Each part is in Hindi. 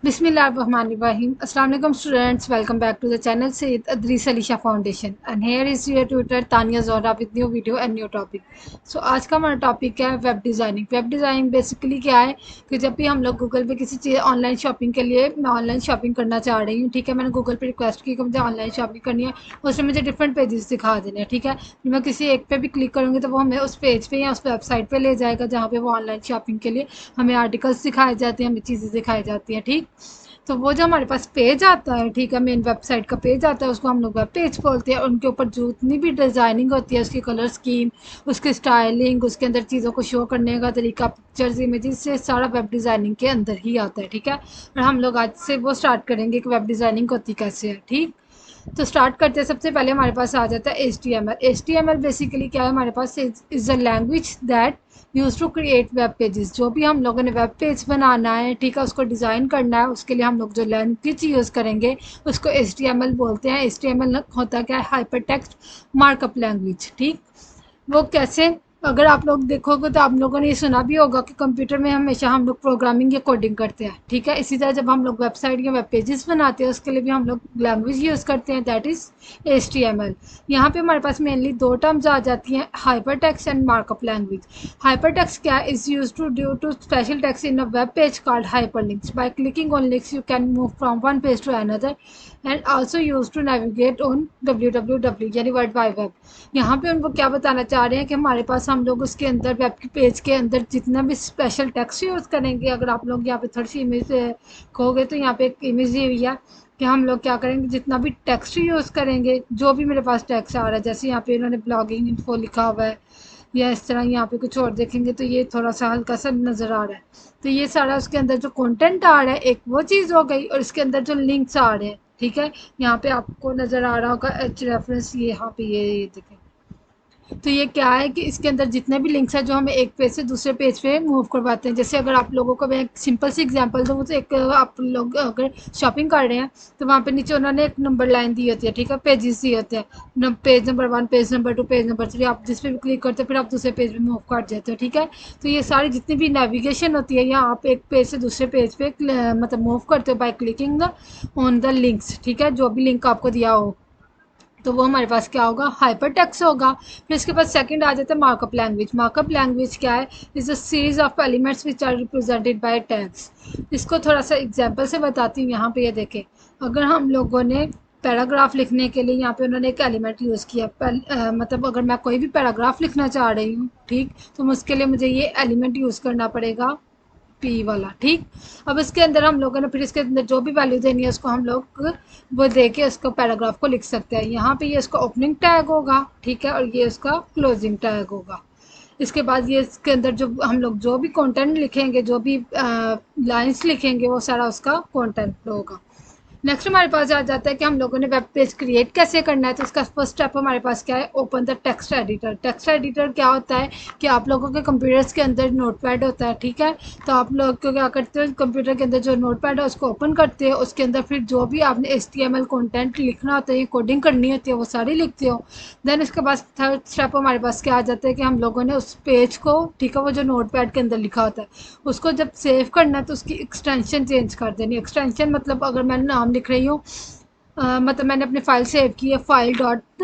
Bismillahirrahmanirrahim. Assalamu alaikum students. Welcome back to the channel Sayyid Adris Alisha Foundation. And here is your tutor Tanya Zora with new video and new topic. So आज का हमारा टॉपिक क्या है, web designing. Web designing basically क्या है कि जब भी हम लोग गूगल पे किसी चीज़ ऑनलाइन शॉपिंग के लिए, मैं ऑनलाइन शॉपिंग करना चाह रही हूँ, ठीक है, मैंने गूगल पे रिक्वेस्ट की कि मुझे ऑनलाइन शॉपिंग करनी है, उसमें मुझे डिफरेंट पेजेस दिखा देने हैं, ठीक है। मैं किसी एक पे भी क्लिक करूँगी तो वो हमें उस पेज पे या उस वेबसाइट पे ले जाएगा जहाँ पे वो ऑनलाइन शॉपिंग के लिए हमें आर्टिकल्स दिखाए जाते हैं, हमें चीज़ें दिखाई जाती हैं, ठीक। तो वो जो हमारे पास पेज आता है, ठीक है, मेन वेबसाइट का पेज आता है, उसको हम लोग वेब पेज बोलते हैं। और उनके ऊपर जितनी भी डिज़ाइनिंग होती है, उसकी कलर स्कीम, उसकी स्टाइलिंग, उसके अंदर चीज़ों को शो करने का तरीका, पिक्चर्स, इमेजेस, से सारा वेब डिज़ाइनिंग के अंदर ही आता है, ठीक है। और हम लोग आज से वो स्टार्ट करेंगे कि वेब डिज़ाइनिंग होती कैसे है, ठीक। तो स्टार्ट करते हैं। सबसे पहले हमारे पास आ जाता है HTML। HTML बेसिकली क्या है, हमारे पास is a language that use to create web pages. जो भी हम लोगों ने वेब पेज बनाना है, ठीक है, उसको डिज़ाइन करना है, उसके लिए हम लोग जो लैंग्वेज यूज़ करेंगे उसको HTML बोलते हैं। HTML होता क्या है, हाइपर टेक्स्ट मार्कअप लैंग्वेज, ठीक। वो कैसे, अगर आप लोग देखोगे तो आप लोगों ने ये सुना भी होगा कि कंप्यूटर में हमेशा हम लोग प्रोग्रामिंग या कोडिंग करते हैं, ठीक है। इसी तरह जब हम लोग वेबसाइट या वेब पेजेस बनाते हैं उसके लिए भी हम लोग लैंग्वेज यूज़ करते हैं, दैट इज़ HTML। यहाँ पे हमारे पास मेनली दो टर्म्स आ जाती हैं, hyper text and markup language. Hyper text क्या is use to due to special text in a web page called hyper links. By clicking on links you can move from one page to another and also use to navigate on www यानी वर्ल्ड वाइड वेब। यहाँ पे उनको क्या बताना चाह रहे हैं कि हमारे पास हम लोग उसके अंदर वेब के पेज के अंदर जितना भी स्पेशल टेक्स्ट यूज़ करेंगे, अगर आप लोग यहाँ पे थोड़ी सी इमेज खोगे तो यहाँ पे एक इमेज दी हुई है कि हम लोग क्या करेंगे, जितना भी टेक्स्ट यूज़ करेंगे, जो भी मेरे पास टेक्स्ट आ रहा है, जैसे यहाँ पे इन्होंने ब्लॉगिंग इन्फो लिखा हुआ है या इस तरह यहाँ पे कुछ और देखेंगे तो ये थोड़ा सा हल्का सा नज़र आ रहा है। तो ये सारा उसके अंदर जो कंटेंट आ रहा है, एक वो चीज़ हो गई, और इसके अंदर जो लिंक्स आ रहे हैं, ठीक है, यहाँ पे आपको नज़र आ रहा होगा एच रेफरेंस, ये यहाँ पे ये देखें। तो ये क्या है कि इसके अंदर जितने भी लिंक्स हैं जो हमें एक पेज से दूसरे पेज पे मूव करवाते हैं। जैसे अगर आप लोगों को मैं एक सिंपल सी एग्जांपल दूँ तो एक आप लोग अगर शॉपिंग कर रहे हैं तो वहाँ पे नीचे उन्होंने एक नंबर लाइन दी होती है, ठीक है, पेजेस दिए होते हैं, page number 1, page number 2, page number 3, आप जिस पे भी क्लिक करते हो फिर आप दूसरे पेज पे मूव कर जाते हो, ठीक है। तो ये सारी जितनी भी नेविगेशन होती है, यहाँ आप एक पेज से दूसरे पेज पे मतलब मूव करते हो by clicking the on the links, ठीक है, जो भी लिंक आपको दिया हो, तो वो हमारे पास क्या होगा, हाइपर टेक्स्ट होगा। फिर इसके बाद सेकंड आ जाता है मार्कअप लैंग्वेज। मार्कअप लैंग्वेज क्या है, is a series of elements which are represented by tags. इसको थोड़ा सा एग्जांपल से बताती हूँ। यहाँ पे ये देखें, अगर हम लोगों ने पैराग्राफ लिखने के लिए यहाँ पे उन्होंने एक एलिमेंट यूज़ किया, मतलब अगर मैं कोई भी पैराग्राफ लिखना चाह रही हूँ, ठीक, तो उसके लिए मुझे ये एलिमेंट यूज़ करना पड़ेगा, पी वाला, ठीक। अब इसके अंदर हम लोगों ने फिर इसके अंदर जो भी वैल्यू देनी है उसको हम लोग वो दे के उसको पैराग्राफ को लिख सकते हैं। यहाँ पे ये इसका ओपनिंग टैग होगा, ठीक है, और ये उसका क्लोजिंग टैग होगा। इसके बाद ये इसके अंदर जो हम लोग जो भी कंटेंट लिखेंगे, जो भी लाइंस लिखेंगे, वो सारा उसका कंटेंट होगा। नेक्स्ट हमारे पास आ जाता है कि हम लोगों ने वेब पेज क्रिएट कैसे करना है। तो इसका फर्स्ट स्टेप हमारे पास क्या है, open the text editor. Text editor क्या होता है कि आप लोगों के कंप्यूटर्स के अंदर नोटपैड होता है, ठीक है। तो आप लोग क्या करते हो, कंप्यूटर के अंदर जो नोटपैड है उसको ओपन करते हो, उसके अंदर फिर जो भी आपने HTML कंटेंट लिखना होता है, कोडिंग करनी होती है, वो सारी लिखते हो। देन इसके बाद थर्ड स्टेप हमारे पास क्या आ जाता है कि हम लोगों ने उस पेज को, ठीक है, वो जो नोटपैड के अंदर लिखा होता है उसको जब सेव करना है तो उसकी एक्सटेंशन चेंज कर देनी। एक्सटेंशन मतलब अगर मैं नाम लिख रही हूँ, मतलब मैंने अपनी फ़ाइल सेव की है, फाइल डॉट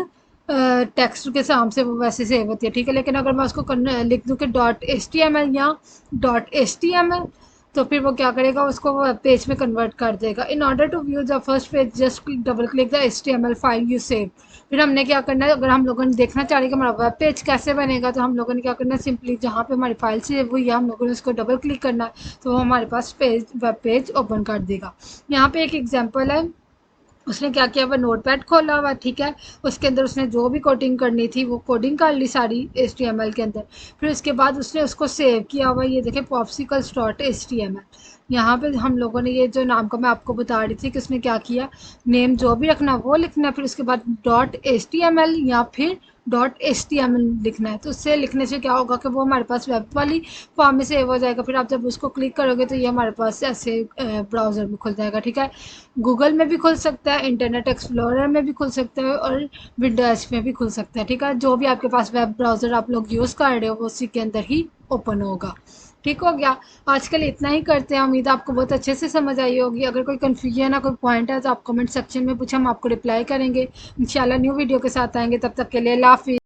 टेक्स्ट के नाम से वो वैसे सेव होती है, ठीक है। लेकिन अगर मैं उसको लिख दूँ कि .html या .html, तो फिर वो क्या करेगा, उसको वो वेब पेज में कन्वर्ट कर देगा। In order to view the first page just double click the HTML file you save. फिर हमने क्या करना है, अगर हम लोगों ने देखना चाह रहे कि हमारा वेब पेज कैसे बनेगा, तो हम लोगों ने क्या करना है, सिंपली जहाँ पे हमारी फाइल सेव हुई है हम लोगों ने उसको डबल क्लिक करना है, तो वो हमारे पास पेज वेब पेज ओपन कर देगा। यहाँ पे एक एग्जांपल है, उसने क्या किया, वो नोटपैड खोला हुआ, ठीक है, उसके अंदर उसने जो भी कोडिंग करनी थी वो कोडिंग कर ली सारी HTML के अंदर। फिर उसके बाद उसने उसको सेव किया हुआ, ये देखें popsicles.html। यहाँ पे हम लोगों ने ये जो नाम का मैं आपको बता रही थी कि उसने क्या किया, नेम जो भी रखना वो लिखना है, फिर उसके बाद .html या फिर .html लिखना है। तो उससे लिखने से क्या होगा कि वो हमारे पास वेब वाली फॉर्म में सेव हो जाएगा। फिर आप जब उसको क्लिक करोगे तो ये हमारे पास ऐसे ब्राउज़र में खुल जाएगा, ठीक है। गूगल में भी खुल सकता है, इंटरनेट एक्सप्लोरर में भी खुल सकता है, और विंडोज़ में भी खुल सकता है, ठीक है। जो भी आपके पास वेब ब्राउज़र आप लोग यूज़ कर रहे हो वो उसी के अंदर ही ओपन होगा। ठीक हो गया। आज के लिए इतना ही करते हैं। उम्मीद है आपको बहुत अच्छे से समझ आई होगी। अगर कोई कन्फ्यूजन है, कोई पॉइंट है तो आप कमेंट सेक्शन में पूछे, हम आपको रिप्लाई करेंगे। इंशाल्लाह न्यू वीडियो के साथ आएंगे। तब तक के लिए अल्लाह हाफिज़।